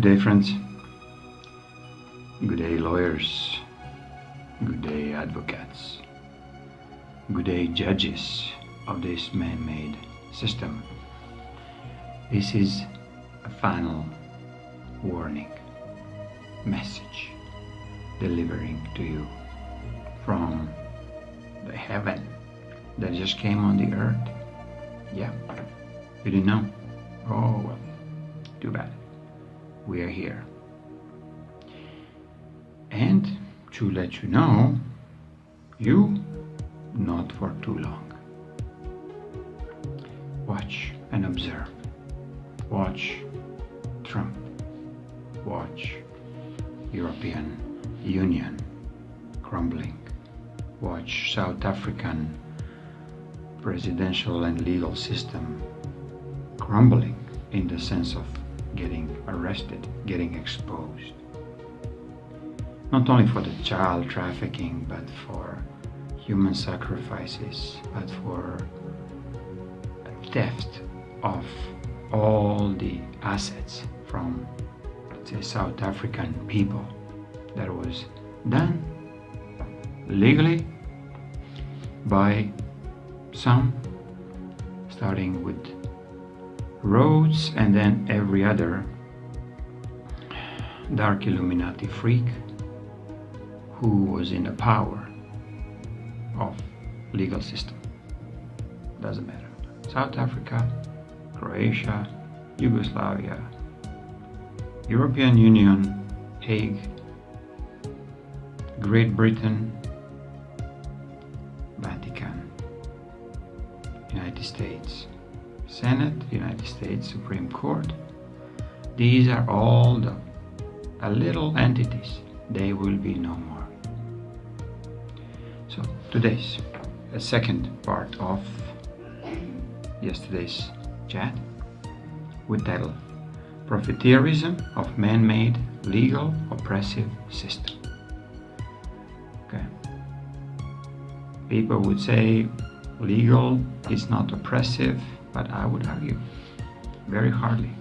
day, friends. Good day, lawyers. Good day, advocates. Good day, judges of this man-made system. This is a final warning message delivering to you from the heaven that just came on the earth. Yeah, you didn't know? Oh well, too bad. We are here. And to let you know, you not for too long. Watch and observe. Watch Trump. Watch European Union crumbling. Watch South African presidential and legal system crumbling in the sense of getting arrested, getting exposed. Not only for the child trafficking, but for human sacrifices, but for theft of all the assets from, let's say, South African people that was done legally by some, starting with Rhodes and then every other dark Illuminati freak who was in the power of legal system. Doesn't matter. South Africa, Croatia, Yugoslavia, European Union, Hague, Great Britain, Vatican, United States Senate, United States Supreme Court. These are all the little entities. They will be no more. So today's a second part of yesterday's chat with title Profiteerism of Man-Made Legal Oppressive System. Okay. People would say legal is not oppressive, but I would argue very hardly,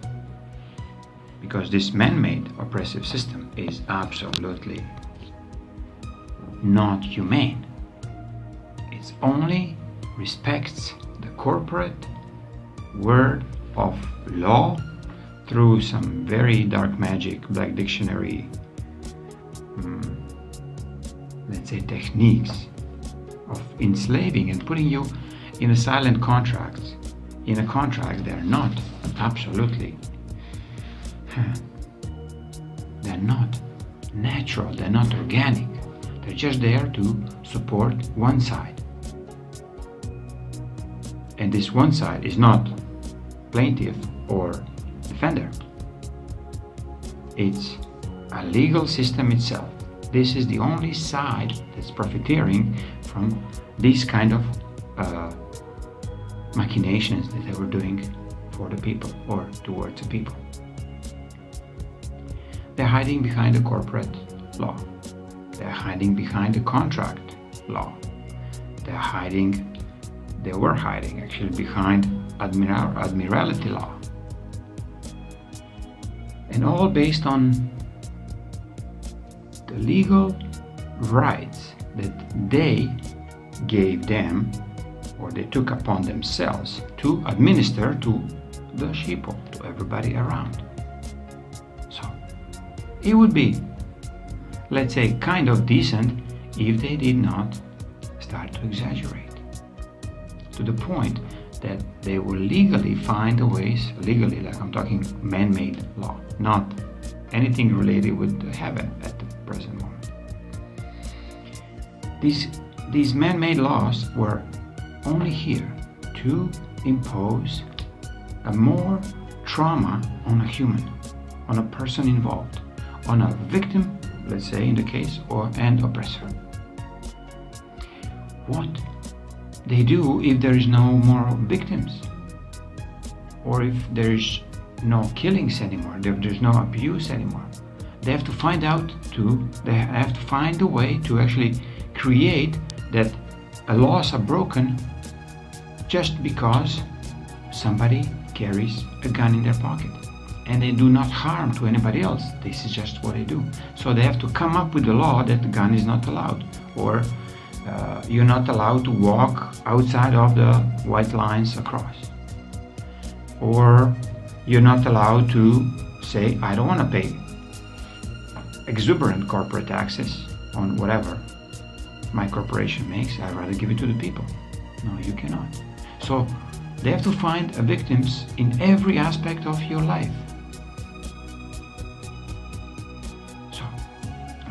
because this man-made oppressive system is absolutely not humane. It only respects the corporate word of law through some very dark magic, black dictionary, let's say, techniques of enslaving and putting you in a silent contract. In a contract, they're not absolutely, they're not natural, they're not organic. They're just there to support one side. And this one side is not plaintiff or defender. It's a legal system itself. This is the only side that's profiteering from these kind of machinations that they were doing for the people or towards the people. They're hiding behind the corporate law. They're hiding behind the contract law. They were hiding actually behind admiralty law. And all based on the legal rights that they gave them, or they took upon themselves to administer to the sheeple, to everybody around. So it would be, let's say, kind of decent if they did not start to exaggerate to the point that they will legally find the ways, legally, like I'm talking man-made law, not anything related with heaven at the present moment. These man-made laws were only here to impose a more trauma on a human, on a person involved, on a victim, let's say in the case, or an oppressor. What they do if there is no more victims, or if there is no killings anymore, if there's no abuse anymore, they have to find a way to actually create that laws are broken just because somebody carries a gun in their pocket. and they do not harm to anybody else. This is just what they do. So they have to come up with a law that the gun is not allowed, or you're not allowed to walk outside of the white lines across, or you're not allowed to say, I don't want to pay exuberant corporate taxes on whatever my corporation makes. I'd rather give it to the people. No, you cannot. So they have to find victims in every aspect of your life. So,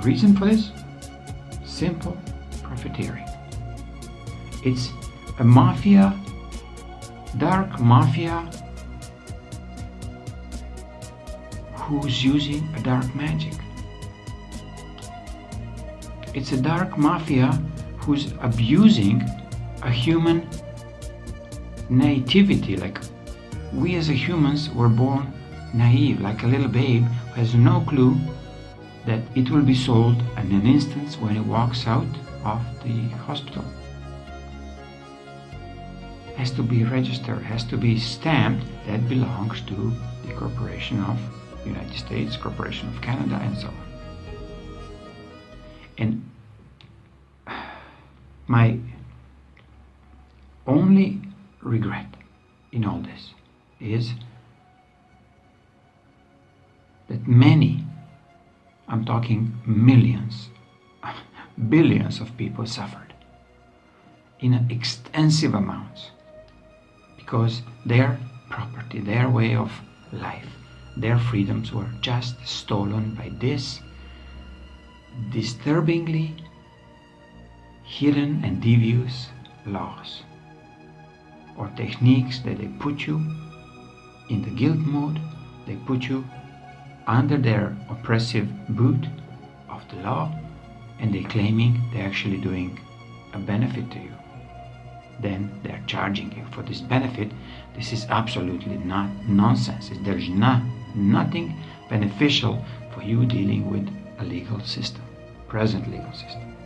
reason for this? Simple profiteering. It's a mafia, dark mafia, who's using a dark magic. It's a dark mafia who's abusing a human naivety. Like, we as a humans were born naive, like a little babe who has no clue that it will be sold in an instant when it walks out of the hospital. Has to be registered, has to be stamped, that belongs to the Corporation of United States, Corporation of Canada, and so on. And my only regret in all this is that many, I'm talking millions, billions of people suffered in extensive amounts because their property, their way of life, their freedoms were just stolen by this disturbingly hidden and devious laws or techniques that they put you in the guilt mode, they put you under their oppressive boot of the law, and they're claiming they're actually doing a benefit to you. Then they're charging you for this benefit. This is absolutely not nonsense. There's nothing beneficial for you dealing with a legal system, present legal system.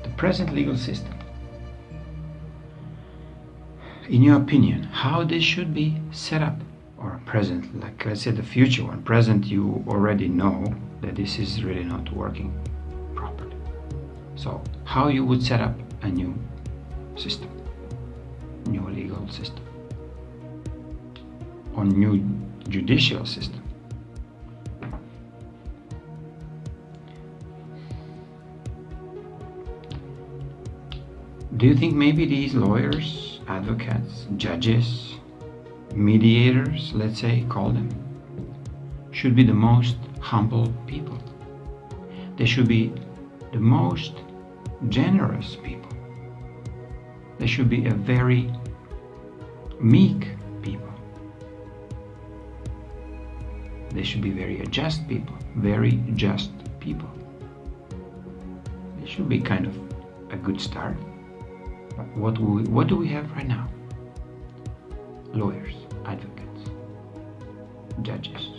The present legal system, in your opinion, how this should be set up, or present, like I said, the future one. Present, you already know that this is really not working properly. So how you would set up a new system, new legal system, or new judicial system. Do you think maybe these lawyers, advocates, judges, mediators, let's say, call them, should be the most humble people? They should be the most generous people. They should be a very meek people. They should be very just people, very just people. They should be kind of a good start. But what do we have right now? Lawyers, advocates, judges,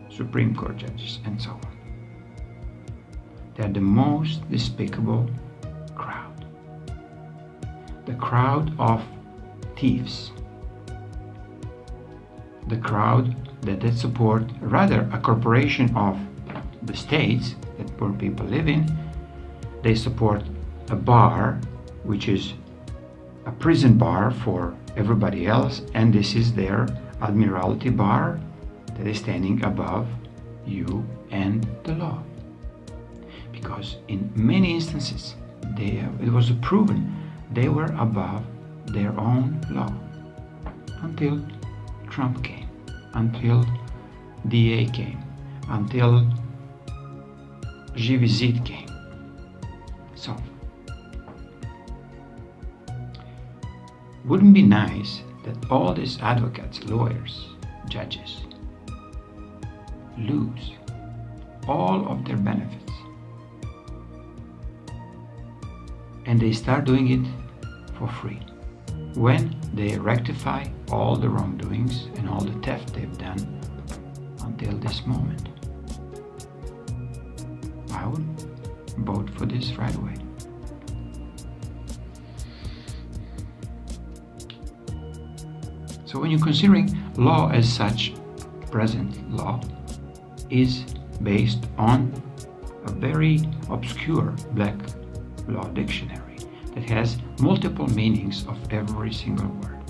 Supreme Court judges, and so on. They're the most despicable crowd. The crowd of thieves. The crowd that support rather a corporation of the states that poor people live in. They support a bar, which is a prison bar for everybody else, and this is their admiralty bar that is standing above you and the law. Because in many instances, it was proven they were above their own law until Trump came, until DA came, until G-Visit came. So, wouldn't it be nice that all these advocates, lawyers, judges lose all of their benefits and they start doing it for free when they rectify all the wrongdoings and all the theft they've done until this moment? I would vote for this right away. So when you're considering law as such present law is based on a very obscure black law dictionary that has multiple meanings of every single word.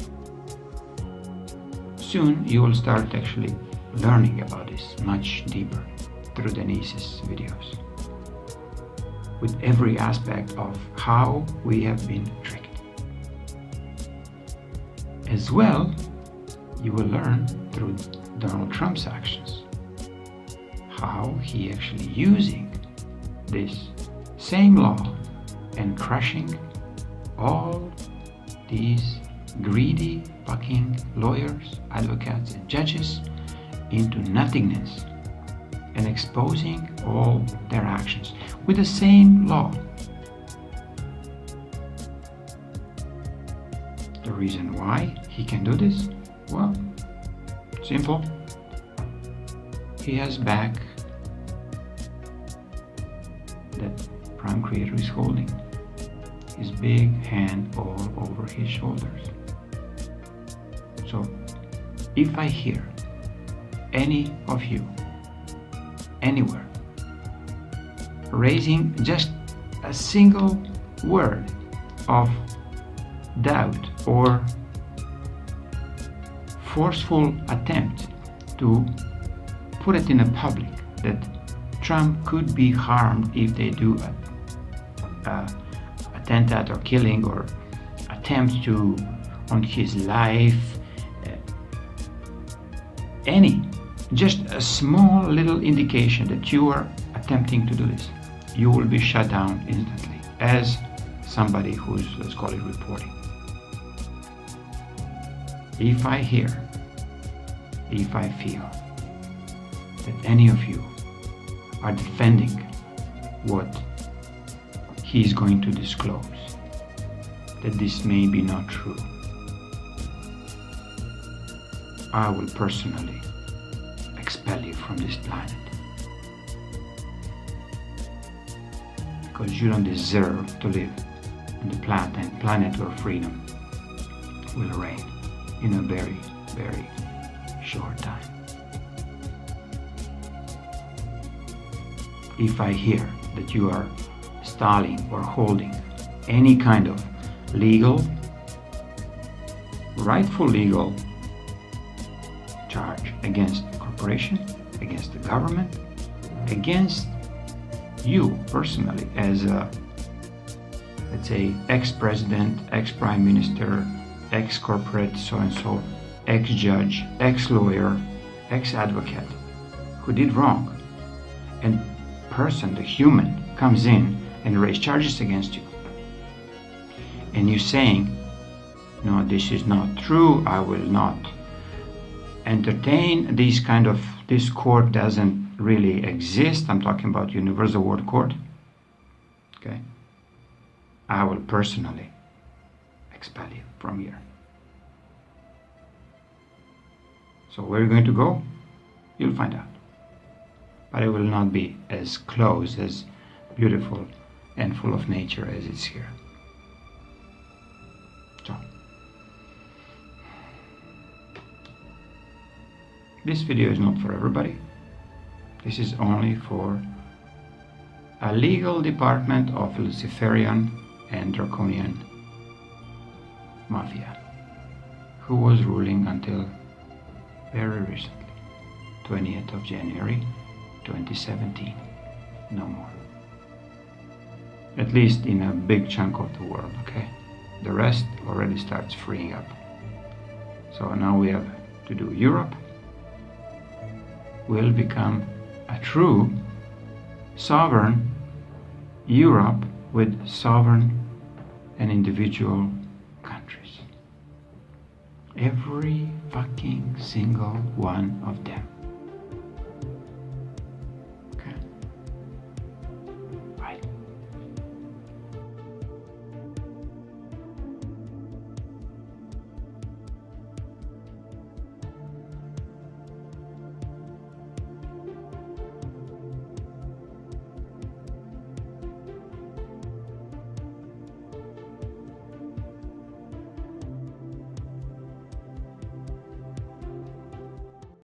Soon you will start actually learning about this much deeper through Denise's videos, with every aspect of how we have been tricked. As well, you will learn through Donald Trump's actions how he actually using this same law and crushing all these greedy fucking lawyers, advocates, and judges into nothingness and exposing all their actions with the same law. The reason why he can do this? Well, simple. He has back that Prime Creator is holding his big hand all over his shoulders. So if I hear any of you anywhere raising just a single word of doubt or forceful attempt to put it in a public that Trump could be harmed if they do a attempt or killing or attempt to on his life, just a small little indication that you are attempting to do this, you will be shut down instantly as somebody who's, let's call it, reporting. If I hear, if I feel that any of you are defending what he is going to disclose, that this may be not true, I will personally expel you from this planet, because you don't deserve to live on the planet where freedom will reign in a very, very short time. If I hear that you are stalling or holding any kind of rightful legal charge against the corporation, against the government, against you personally as a, let's say, ex-president, ex-prime minister, ex-corporate so-and-so, ex-judge, ex-lawyer, ex-advocate who did wrong, and person, the human, comes in and raises charges against you, and you saying, no, this is not true, I will not entertain this court doesn't really exist, I'm talking about Universal World Court, okay, I will personally expel you from here. So where are you going to go? You'll find out. But it will not be as close, as beautiful and full of nature as it's here. So this video is not for everybody. This is only for a legal department of Luciferian and Draconian mafia who was ruling until very recently, 20th of January 2017. No more. At least in a big chunk of the world, okay? The rest already starts freeing up. So now we have to do Europe. Will become a true sovereign Europe with sovereign and individual countries. Every fucking single one of them.